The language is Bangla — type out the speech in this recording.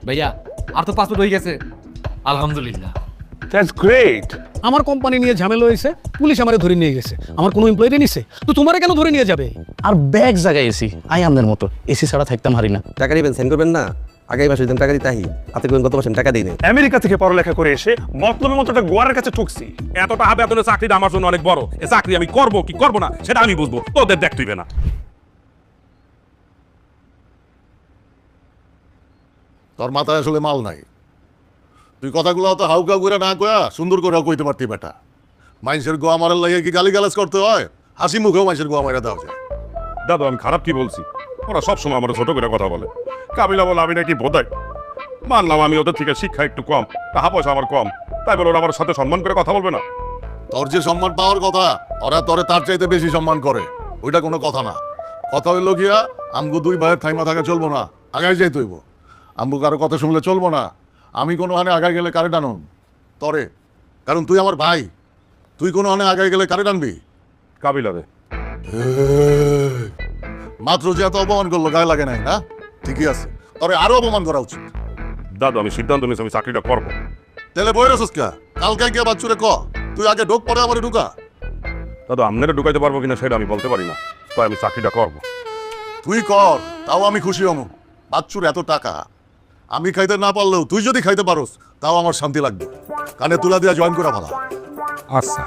ভাইয়া আর তো পাসপোর্ট হয়ে গেছে আলহামদুলিল্লাহ। That's great. আমার কোম্পানি নিয়ে ঝামেলা হয়েছে, পুলিশ আমারে ধরে নিয়ে গেছে, আমার কোনো এমপ্লয়ি নিছে, তো তোমারে কেন ধরে নিয়ে যাবে? আর ব্যাগ জায়গায় এসি, আই আমনের মতো এসি ছাড়া থাকতাম হারি না। টাকা দিবেন, সেন্ড করবেন না? আগামী মাসে দিন টাকা দিতে আহি, আপনি করবেন গত মাসে টাকা দিই নাই। আমেরিকা থেকে পড়ালেখা করে এসে মতলবের মতো একটা গোয়ারের কাছে ঠকছি। এতটা বেতনের চাকরিটা আমার জন্য অনেক বড়। এই চাকরি আমি করবো কি করবো না সেটা আমি বুঝবো, তোদের দেখতে হইবে না। তোর মাথায় আসলে মাল নাই। তুই কথাগুলো তো হাউকা করে না কয়া সুন্দর করে কইতে পারতি বেটা। মানুষের গোয়া মারার লাগে কি গালি গালাজ করতে হয়? হাসি মুখেও মানুষের গোয়া মারা দেওয়া যায়। দাদা আমি খারাপ কি বলছি? ওরা সবসময় আমার ছোট করে কথা বলে। কাবিলা বলে আমি নাকি বোধাই। মানলাম আমি ওদের থেকে শিক্ষা একটু কম, টাকা পয়সা আমার কম, তাই বলে ওরা আমার সাথে সম্মান করে কথা বলবে না? তোর যে সম্মান পাওয়ার কথা, ওরা তোরে তার চাইতে বেশি সম্মান করে। ওইটা কোনো কথা না। কথা হইল গিয়া আমগো দুই ভাইয়ের থাইমা থাকা চলবো না, আগায় যাইতে হইব। আমগো কারো কথা শুনলে চলবো না। আমি কোনো হানে আগায় গেলে কারে টানুন? তরে, কারণ তুই আমার ভাই। তুই কোনো হানে আগায় গেলে কারে টানবি? কাবিলা রে। মাত্র যে এত অপমান করলো গায়ে লাগে নাই না? ঠিকই আছে, তবে আরো অপমান করা উচিত। দাদা আমি সিদ্ধান্ত নিয়েছি আমি চাকরিটা করবো। তেলে বই রেছিস কা? কালকে গিয়ে বাচ্চুরে ক তুই আগে ঢোক পরে আমার ঢুকা। দাদা আপনারা ঢুকাইতে পারবো কিনা সেটা আমি বলতে পারি না, তাই আমি চাকরিটা করবো। তুই কর, তাও আমি খুশি হম। বাচ্চুর এত টাকা আমি খাইতে না পারলেও তুই যদি খাইতে পারোস তাও আমার শান্তি লাগবে। কানে তুলা দিয়া জয়েন করা ভালো। আচ্ছা।